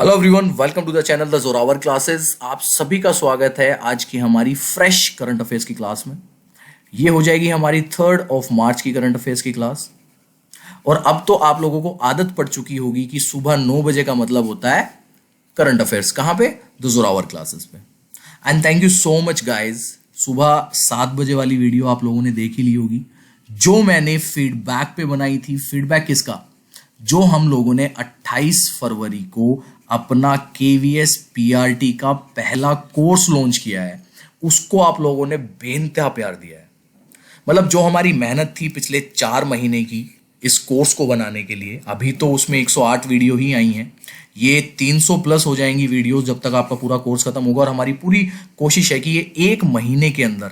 Hello everyone, welcome to the channel the Zorawar classes. आप सभी का स्वागत है आज की हमारी फ्रेश करंट अफेयर्स की क्लास में। ये हो जाएगी हमारी 3 मार्च की करंट अफेयर्स की क्लास। और अब तो आप लोगों को आदत पड़ चुकी होगी कि सुबह 9 बजे का मतलब होता है करंट अफेयर्स। कहाँ पे? द जोरावर क्लासेस पे। And thank you so much guys. सुबह 7 बजे वाली वीडियो आप लोगों ने देख ही ली होगी, जो मैंने फीडबैक पे बनाई थी। फीडबैक किसका? जो हम लोगों ने 28 फरवरी को अपना केवीएस पीआरटी का पहला कोर्स लॉन्च किया है, उसको आप लोगों ने बेइंतहा प्यार दिया है। मतलब जो हमारी मेहनत थी पिछले 4 महीने की इस कोर्स को बनाने के लिए, अभी तो उसमें 108 वीडियो ही आई हैं। ये 300 प्लस हो जाएंगी वीडियोस जब तक आपका पूरा कोर्स खत्म होगा। और हमारी पूरी कोशिश है कि ये 1 महीने के अंदर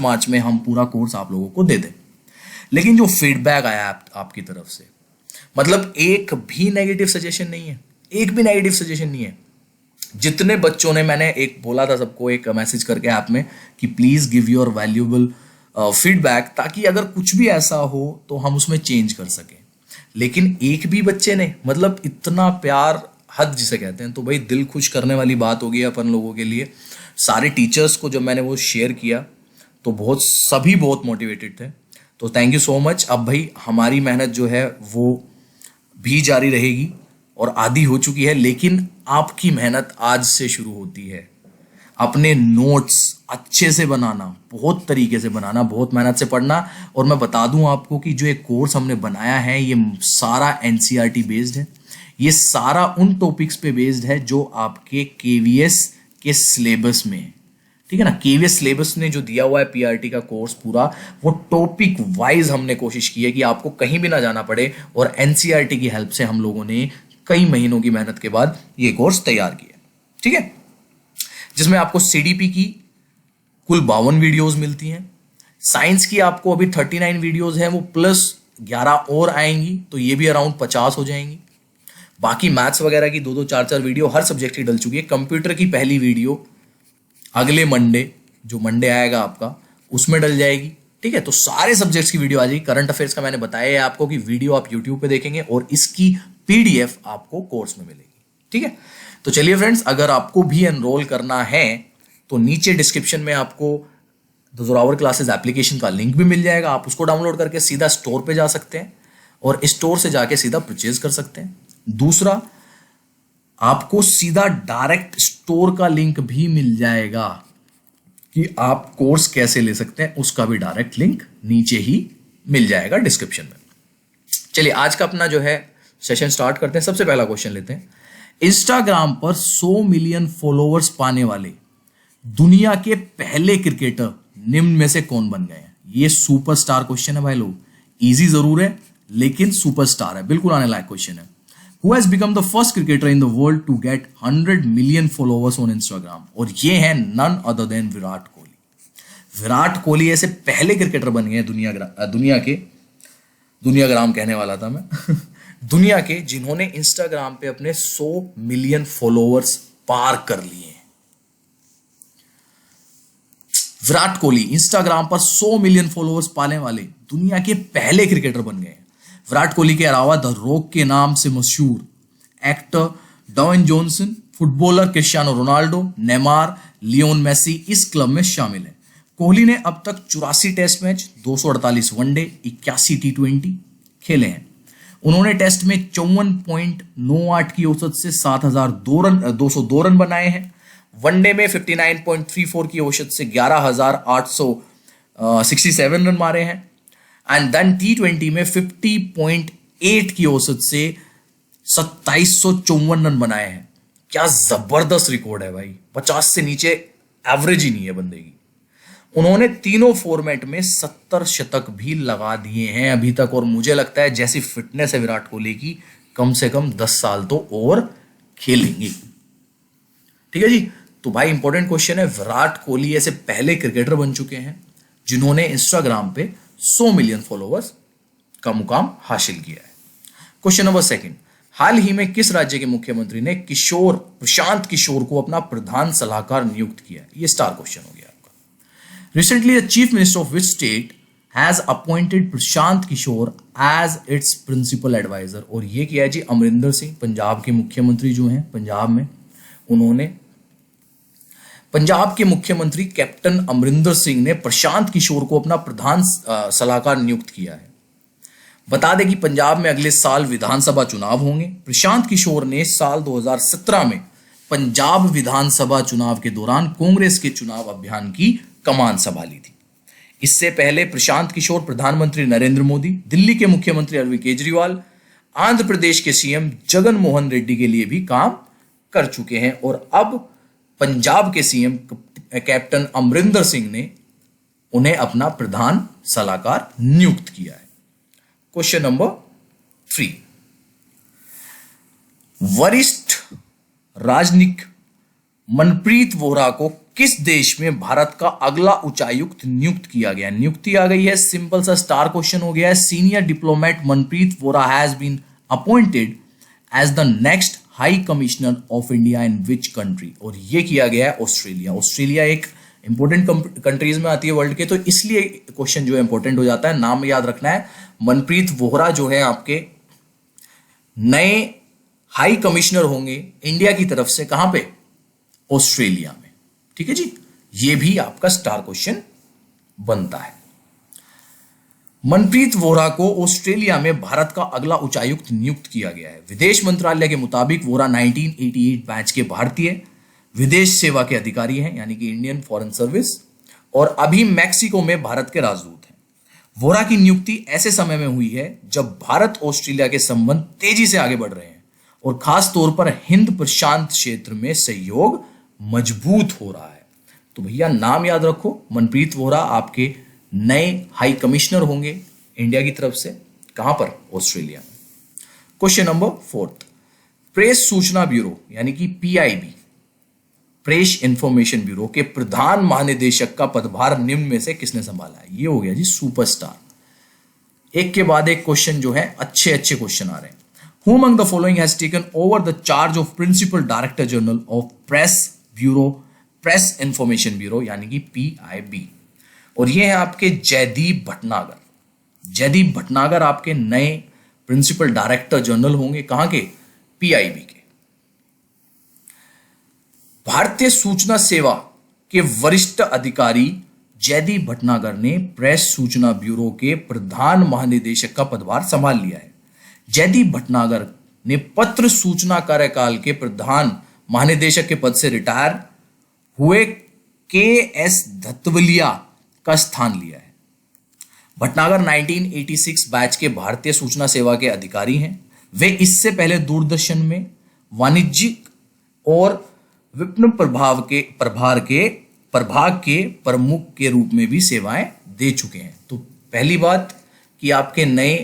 मार्च में हम पूरा कोर्स आप लोगों को दे दें। लेकिन जो फीडबैक आया आपकी तरफ से, मतलब एक भी नेगेटिव सजेशन नहीं है, एक भी नेगेटिव सजेशन नहीं है। जितने बच्चों ने, मैंने एक बोला था सबको एक मैसेज करके ऐप में कि please give your valuable feedback, ताकि अगर कुछ भी ऐसा हो तो हम उसमें चेंज कर सकें। लेकिन एक भी बच्चे ने, मतलब इतना प्यार, हद जिसे कहते हैं, तो भाई दिल खुश करने वाली बात होगी अपन लोगों के लिए। सारे टीचर्स को जब मैंने वो शेयर किया तो सभी बहुत मोटिवेटेड थे। तो थैंक यू सो मच। अब भाई हमारी मेहनत जो है वो भी जारी रहेगी और आधी हो चुकी है, लेकिन आपकी मेहनत आज से शुरू होती है। अपने नोट्स अच्छे से बनाना, बहुत तरीके से बनाना, बहुत मेहनत से पढ़ना। और मैं बता दूं आपको कि जो एक कोर्स हमने बनाया है ये सारा एनसीईआरटी बेस्ड है। ये सारा उन टॉपिक्स पे बेस्ड है जो आपके केवीएस के सिलेबस में है। ठीक है ना? केवीएस सिलेबस ने जो दिया हुआ है पीआरटी का कोर्स पूरा, वो टॉपिक वाइज हमने कोशिश की है कि आपको कहीं भी ना जाना पड़े। और एनसीईआरटी की हेल्प से हम लोगों ने कई महीनों की मेहनत के बाद ये कोर्स तैयार किया। ठीक है? जिसमें आपको सीडीपी की कुल 52 वीडियोस मिलती हैं। साइंस की आपको अभी 39 वीडियोस हैं, वो प्लस 11 और आएंगी, तो ये भी अराउंड 50 हो जाएंगी। बाकी मैथ्स वगैरह की 2-2, 4-4 वीडियो हर सब्जेक्ट की डल चुकी है। कंप्यूटर की पहली वीडियो अगले मंडे, जो मंडे आएगा आपका, उसमें डल जाएगी। ठीक है? तो सारे सब्जेक्ट्स की वीडियो आ जाएगी। करंट अफेयर्स का मैंने बताया है आपको कि वीडियो आप यूट्यूब पे देखेंगे और इसकी पीडीएफ आपको कोर्स में मिलेगी। ठीक है? तो चलिए फ्रेंड्स, अगर आपको भी एनरोल करना है तो नीचे डिस्क्रिप्शन में आपको द जोरावर क्लासेस एप्लीकेशन का लिंक भी मिल जाएगा। आप उसको डाउनलोड करके सीधा स्टोर पे जा सकते हैं और स्टोर से जाके सीधा परचेज कर सकते हैं। दूसरा, आपको सीधा डायरेक्ट स्टोर का लिंक भी मिल जाएगा कि आप कोर्स कैसे ले सकते हैं, उसका भी डायरेक्ट लिंक नीचे ही मिल जाएगा डिस्क्रिप्शन में। चलिए आज का अपना जो है सेशन स्टार्ट करते हैं। सबसे पहला क्वेश्चन लेते हैं। इंस्टाग्राम पर 100 मिलियन फॉलोअर्स पाने वाले दुनिया के पहले क्रिकेटर निम्न में से कौन बन गए हैं? ये सुपरस्टार क्वेश्चन है भाई लोग। इजी जरूर है लेकिन सुपरस्टार है, बिल्कुल आने लायक क्वेश्चन है। Who has become the first cricketer in the world to get 100 million followers on Instagram? और ये है none other than Virat Kohli. Virat Kohli ऐसे पहले क्रिकेटर बन गए दुनियाग्राम कहने वाला था मैं दुनिया के, जिन्होंने इंस्टाग्राम पे अपने 100 मिलियन फॉलोअर्स पार कर लिए हैं। विराट कोहली इंस्टाग्राम पर 100 मिलियन फॉलोअर्स पाने वाले दुनिया के पहले क्रिकेटर बन गए। विराट कोहली के अलावा द रॉक के नाम से मशहूर actor Don Johnson, footballer Cristiano Ronaldo, Neymar, Lionel Messi इस क्लब में शामिल हैं। कोहली ने अब तक 84 टेस्ट मैच, 248 वनडे, 81 टी20 खेले हैं। उन्होंने टेस्ट में 54.98 की औसत से 7,202 रन बनाए हैं। वनडे में 59.34 की औसत से 11,867 रन मारे हैं। एंड देन टी20 में 50.8 की औसत से 2754 रन बनाए हैं। क्या जबरदस्त रिकॉर्ड है भाई, 50 से नीचे एवरेज ही नहीं है बंदे की। उन्होंने तीनों फॉर्मेट में 70 शतक भी लगा दिए हैं अभी तक। और मुझे लगता है जैसी फिटनेस है विराट कोहली की, कम से कम 10 साल तो और खेलेंगे। ठीक है जी? तो भाई इंपॉर्टेंट क्वेश्चन है, विराट कोहली ऐसे पहले क्रिकेटर बन चुके हैं जिन्होंने इंस्टाग्राम पे 100 मिलियन फॉलोअर्स का मुकाम हासिल किया है। क्वेश्चन नंबर 2, हाल ही में किस राज्य के मुख्यमंत्री ने प्रशांत किशोर को अपना प्रधान सलाहकार नियुक्त किया है? ये स्टार क्वेश्चन हो गया आपका। Recently the chief minister of which state has appointed Prashant Kishor as its principal advisor. और ये किया है जी अमरिंदर सिंह, पंजाब के मुख्यमंत्री जो हैं पंजाब में, उन्होंने पंजाब के मुख्यमंत्री कैप्टन अमरिंदर सिंह ने प्रशांत किशोर को अपना प्रधान सलाहकार नियुक्त किया है। बता दें कि पंजाब में अगले साल विधानसभा चुनाव होंगे। प्रशांत किशोर ने साल 2017 में पंजाब विधानसभा चुनाव के दौरान कांग्रेस के चुनाव अभियान की कमान संभाली थी। इससे पहले प्रशांत किशोर प्रधानमंत्री नरेंद्र मोदी, दिल्ली के मुख्यमंत्री अरविंद केजरीवाल, आंध्र प्रदेश के सीएम जगन मोहन रेड्डी के लिए भी काम कर चुके हैं और अब पंजाब के सीएम कैप्टन अमरिंदर सिंह ने उन्हें अपना प्रधान सलाहकार नियुक्त किया है। क्वेश्चन नंबर 3, वरिष्ठ राजनीतिक मनप्रीत वोरा को किस देश में भारत का अगला उच्चायुक्त नियुक्त किया गया? नियुक्ति आ गई है, सिंपल सा स्टार क्वेश्चन हो गया है। Senior diplomat Manpreet Vohra has been appointed as the next high commissioner of India in which country? और ये किया गया है ऑस्ट्रेलिया। ऑस्ट्रेलिया एक इंपॉर्टेंट कंट्रीज में आती है वर्ल्ड के, तो इसलिए क्वेश्चन जो है इंपॉर्टेंट हो जाता है। नाम याद रखना है, मनप्रीत वोरा जो है आपके नए हाई कमिश्नर होंगे इंडिया की तरफ से, कहां पे? ऑस्ट्रेलिया में। ठीक है जी, ये भी आपका स्टार क्वेश्चन बनता है। मनप्रीत वोरा को ऑस्ट्रेलिया में भारत का अगला उच्चायुक्त नियुक्त किया गया है। विदेश मंत्रालय के मुताबिक वोरा 1988 बैच के भारतीय विदेश सेवा के अधिकारी हैं, यानी कि इंडियन फॉरेन सर्विस, और अभी मैक्सिको में भारत के राजदूत हैं। वोरा की नियुक्ति ऐसे समय में हुई है जब भारत ऑस्ट्रेलिया के संबंध तेजी से आगे बढ़ रहे हैं और खास तौर पर हिंद प्रशांत क्षेत्र में सहयोग मजबूत हो रहा है। तो भैया नाम याद रखो, मनप्रीत वोरा आपके नए हाई कमिश्नर होंगे इंडिया की तरफ से, कहां पर? ऑस्ट्रेलिया में। क्वेश्चन नंबर 4, प्रेस सूचना ब्यूरो यानी कि पीआईबी, प्रेस इंफॉर्मेशन ब्यूरो के प्रधान महानिदेशक का पदभार निम्न में से किसने संभाला है? ये हो गया जी सुपरस्टार। एक के बाद एक क्वेश्चन जो है अच्छे अच्छे क्वेश्चन आ रहे हैं। Who among the following has taken over the charge of Principal Director General of Press Bureau, Press Information Bureau यानी कि PIB? और ये है आपके जयदीप भटनागर। जयदीप भटनागर आपके नए प्रिंसिपल डायरेक्टर जनरल होंगे, कहां के? PIB के। भारतीय सूचना सेवा के वरिष्ठ अधिकारी जयदीप भटनागर ने प्रेस सूचना ब्यूरो के प्रधान महानिदेशक का पदभार संभाल लिया है। जयदीप भटनागर ने पत्र सूचना कार्यकाल के प्रधान महानिदेशक के पद से रिटायर हुए के.एस. धतवलिया का स्थान लिया है। भटनागर 1986 बैच के भारतीय सूचना सेवा के अधिकारी हैं। वे इससे पहले दूरदर्शन में वाणिज्यिक और विपणन प्रभाग के प्रमुख के रूप में भी सेवाएं दे चुके हैं। तो पहली बात कि आपके नए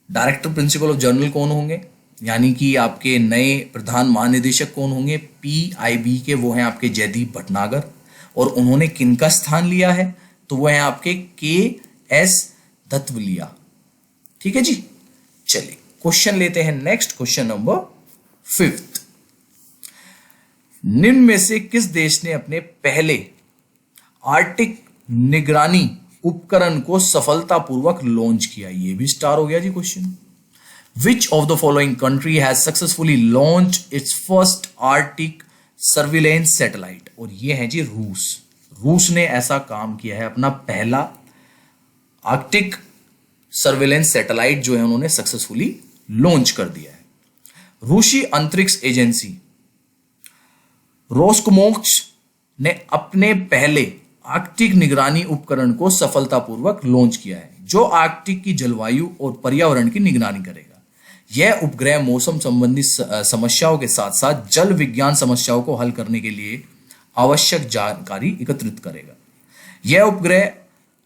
डायरेक्टर प्रिंसिपल ऑफ जर्नल कौन होंगे, यानी कि आपके नए प्रधान महानिदेशक कौन होंगे? पीआईबी के, वो हैं आपके जयदीप भटनागर। और उन्होंने किनका स्थान लिया है? तो वो हैं आपके के.एस. धतवलिया। ठीक है जी, चलिए क्वेश्चन लेते हैं नेक्स्ट, क्वेश्चन नंबर 5। निम्न में से किस देश ने अपने पहले आर्टिक निगरानी उपकरण को सफलतापूर्वक लॉन्च किया? ये भी स्टार हो गया जी question. Which of the following country has successfully launch its first arctic surveillance satellite? और ये है जी रूस। रूस ने ऐसा काम किया है, अपना पहला आर्कटिक सर्विलेंस सैटेलाइट जो है उन्होंने सक्सेसफुली लॉन्च कर दिया है। रूसी अंतरिक्ष एजेंसी रोस्कोमोस्क ने अपने पहले आर्कटिक निगरानी उपकरण को सफलतापूर्वक लॉन्च किया है, जो आर्कटिक की जलवायु और पर्यावरण की निगरानी करेगा। यह उपग्रह मौसम संबंधी समस्याओं के साथ साथ जल विज्ञान समस्याओं को हल करने के लिए आवश्यक जानकारी एकत्रित करेगा। यह उपग्रह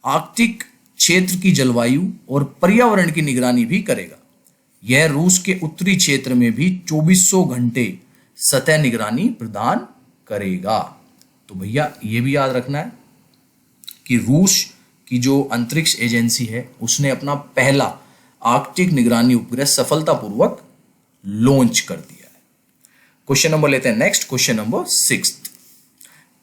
आर्कटिक क्षेत्र की जलवायु और पर्यावरण की निगरानी भी करेगा। यह रूस के उत्तरी क्षेत्र में भी 2400 घंटे सतह निगरानी प्रदान करेगा। तो भैया ये भी याद रखना है कि रूस की जो अंतरिक्ष एजेंसी है उसने अपना पहला आर्कटिक निगरानी उपग्रह सफलतापूर्वक लॉन्च कर दिया है। क्वेश्चन नंबर लेते हैं नेक्स्ट, क्वेश्चन नंबर 6।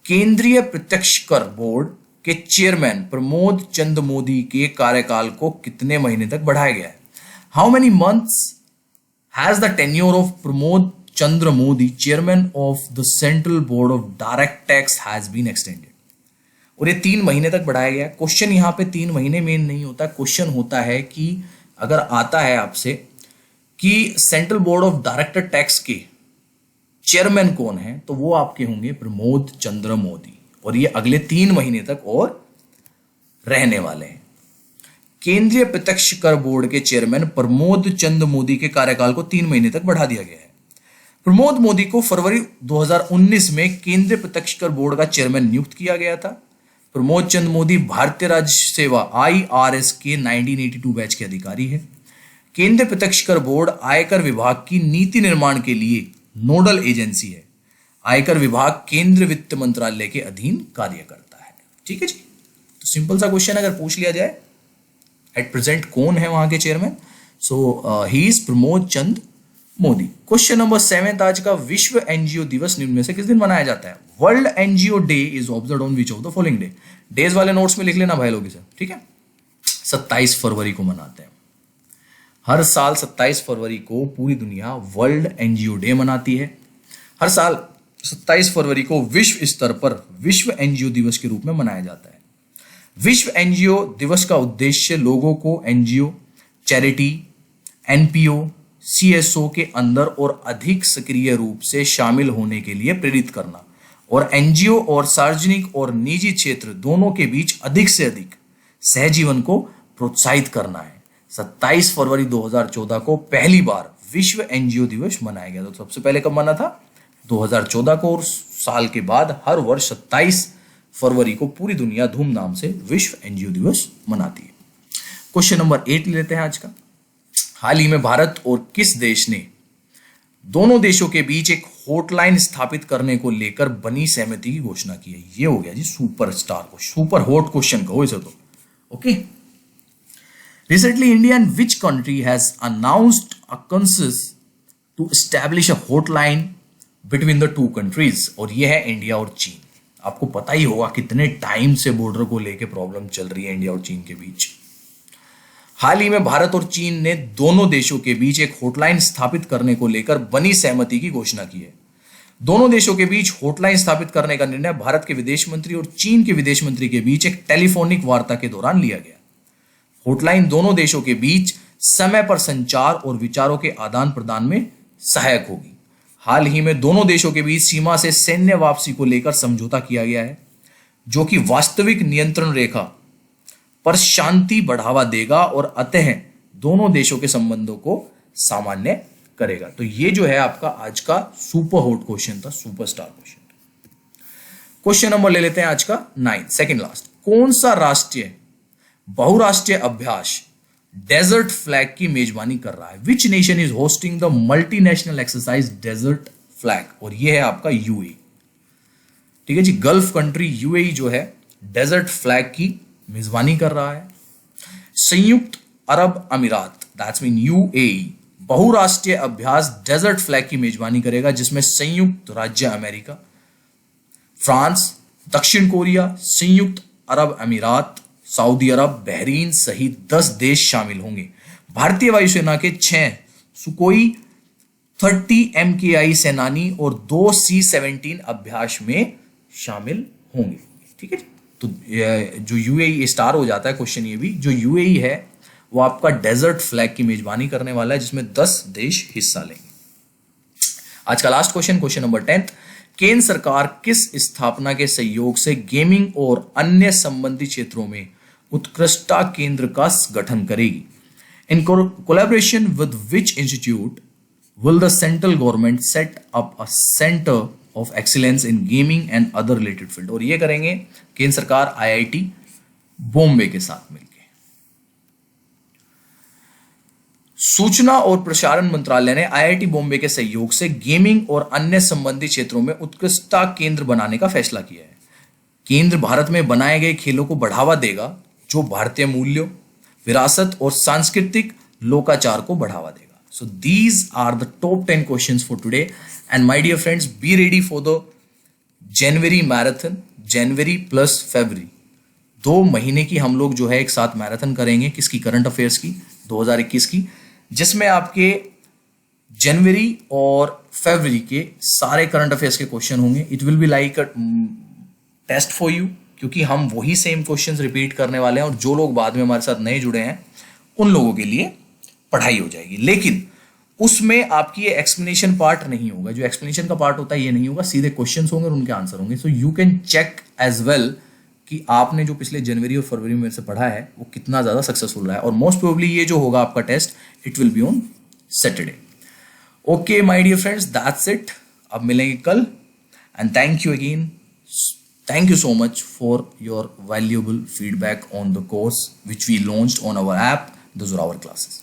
केंद्रीय प्रत्यक्ष कर बोर्ड के चेयरमैन प्रमोद चंद मोदी के कार्यकाल को कितने महीने तक बढ़ाया गया है? How many months has the tenure of Pramod Chandra Modi chairman of the central board of direct tax has been extended? और ये 3 महीने तक बढ़ाया गया। क्वेश्चन यहाँ पे 3 महीने मेन नहीं होता, क्वेश्चन होता है कि अगर आता है आपसे कि central board of director tax के चेयरमैन कौन है, तो वो आपके होंगे प्रमोद चंद्र मोदी, और ये अगले 3 महीने तक और रहने वाले हैं। केंद्रीय प्रत्यक्ष कर बोर्ड के चेयरमैन प्रमोद चंद मोदी के कार्यकाल को 3 महीने तक बढ़ा दिया गया है। प्रमोद मोदी को फरवरी 2019 में केंद्रीय प्रत्यक्ष कर बोर्ड का चेयरमैन नियुक्त किया गया था। प्रमोद चंद मोदी भारतीय राज्य सेवा IRS के 1982 बैच के अधिकारी है। केंद्रीय प्रत्यक्ष कर बोर्ड आयकर विभाग की नीति निर्माण के लिए नोडल एजेंसी है। आयकर विभाग केंद्रीय वित्त मंत्रालय के अधीन कार्य करता है। ठीक है जी, तो सिंपल सा क्वेश्चन अगर पूछ लिया जाए एट प्रेजेंट कौन है वहां के chairman, so he is Pramod Chand Modi. Question number 7 आज का, विश्व एनजीओ दिवस निम्न में से किस दिन मनाया जाता है? World NGO day is observed on which of the following day? Days वाले नोट्स में लिख लेना भाई लोग इसे, ठीक है। 27 फरवरी को मनाते हैं। हर साल 27 फरवरी को पूरी दुनिया वर्ल्ड एनजीओ डे मनाती है। हर साल 27 फरवरी को विश्व स्तर पर विश्व एनजीओ दिवस के रूप में मनाया जाता है। विश्व एनजीओ दिवस का उद्देश्य लोगों को एनजीओ, चैरिटी, एनपीओ, सीएसओ के अंदर और अधिक सक्रिय रूप से शामिल होने के लिए प्रेरित करना और एनजीओ और सार्वजनिक और निजी क्षेत्र दोनों के बीच अधिक से अधिक सहजीवन को प्रोत्साहित करना है। 27 फरवरी 2014 को पहली बार विश्व एनजीओ दिवस मनाया गया। तो सबसे पहले कब मना था? 2014 को, और साल के बाद हर वर्ष 27 फरवरी को पूरी दुनिया धूमधाम से विश्व एनजीओ दिवस मनाती है। क्वेश्चन नंबर 8 लेते हैं आज का। हाल ही में भारत और किस देश ने दोनों देशों के बीच एक हॉटलाइन स्थापित करने को लेकर बनी सहमति की घोषणा की है? ये हो गया जी सुपरस्टार को, सुपर हॉट क्वेश्चन कहो इसे तो। Okay, recently India and which country has announced a consensus to establish a hotline between the two countries? और ये है इंडिया और चीन। आपको पता ही होगा कितने टाइम से बॉर्डर को लेकर प्रॉब्लम चल रही है इंडिया और चीन के बीच। हाल ही में भारत और चीन ने दोनों देशों के बीच एक हॉटलाइन स्थापित करने को लेकर बनी सहमति की घोषणा की है। दोनों देशों के बीच हॉटलाइन स्थापित करने का निर्णय भारत के विदेश मंत्री और चीन के विदेश मंत्री के बीच एक टेलीफोनिक वार्ता के दौरान लिया गया। हॉटलाइन दोनों देशों के बीच समय पर संचार और विचारों के आदान प्रदान में सहायक होगी। हाल ही में दोनों देशों के बीच सीमा से सैन्य वापसी को लेकर समझौता किया गया है, जो कि वास्तविक नियंत्रण रेखा पर शांति बढ़ावा देगा और अतः दोनों देशों के संबंधों को सामान्य करेगा। तो ये जो है आपका आज का सुपर हॉट क्वेश्चन था, सुपरस्टार क्वेश्चन। क्वेश्चन नंबर ले लेते हैं आज का 9, सेकंड लास्ट। कौन सा राष्ट्रीय बहुराष्ट्रीय अभ्यास डेजर्ट फ्लैग की मेजबानी कर रहा है? Which nation is hosting the multinational exercise desert flag? और ये है आपका यूएई। ठीक है जी, गल्फ कंट्री यूएई जो है डेजर्ट फ्लैग की मेजबानी कर रहा है। संयुक्त अरब अमीरात दैट्स मीन यूएई बहुराष्ट्रीय अभ्यास डेजर्ट फ्लैग की मेजबानी करेगा, जिसमें संयुक्त राज्य अमेरिका, फ्रांस, दक्षिण कोरिया, संयुक्त अरब अमीरात, सऊदी अरब, बहरीन सहित 10 देश शामिल होंगे। भारतीय वायुसेना के 6 सुकोई 30 MKI सेनानी और 2 C-17 अभ्यास में शामिल होंगे। ठीक है, तो जो यूएई स्टार हो जाता है क्वेश्चन ये भी, जो यूएई है वो आपका डेजर्ट फ्लैग की मेजबानी करने वाला है, जिसमें 10 देश हिस्सा लेंगे। आज का लास्ट क्वेश्चन, क्वेश्चन नंबर 10। केंद्र सरकार किस स्थापना के सहयोग से गेमिंग और अन्य संबंधी क्षेत्रों में उत्कृष्टता केंद्र का गठन करेगी? In collaboration with which institute will the central government set up a centre of excellence in gaming and other related field? और ये करेंगे केंद्र सरकार IIT बॉम्बे के साथ मिलकर। सूचना और प्रसारण मंत्रालय ने IIT बॉम्बे के सहयोग से गेमिंग और अन्य संबंधी क्षेत्रों में उत्कृष्टता केंद्र बनाने का फैसला किया है। केंद्र भारत में बनाए गए खेलों को बढ़ावा देगा, जो भारतीय मूल्यों, विरासत और सांस्कृतिक लोकाचार को बढ़ावा देगा। So these are the top 10 questions for today, and my dear friends, be ready for the January marathon, January plus February. 2 महीने की हम लोग जो है एक साथ मैराथन करेंगे, किसकी, करंट अफेयर्स की, 2021 की, जिसमें आपके जनवरी और फरवरी के सारे करंट अफेयर्स के क्वेश्चन होंगे. It will be like a test for you, क्योंकि हम वही सेम क्वेश्चंस रिपीट करने वाले हैं और जो लोग बाद में हमारे साथ नए जुड़े हैं उन लोगों के लिए पढ़ाई हो जाएगी. लेकिन उसमें आपकी ये एक्सप्लेनेशन पार्ट नहीं होगा. जो एक्सप्लेनेशन का पार्ट होता है ये नहीं होगा, सीधे क्वेश्चंस होंगे और उनके आंसर होंगे. So you can check as well कि आपने जो पिछले जनवरी और फरवरी में मेरे से पढ़ा है वो कितना ज्यादा सक्सेसफुल रहा है. और मोस्ट प्रोबेबली ये जो होगा आपका test, it will be on Saturday. Okay my dear friends, that's it. अब मिलेंगे कल. And thank you again. Thank you so much for your valuable feedback on the course which we launched on our app, the Zorawar classes.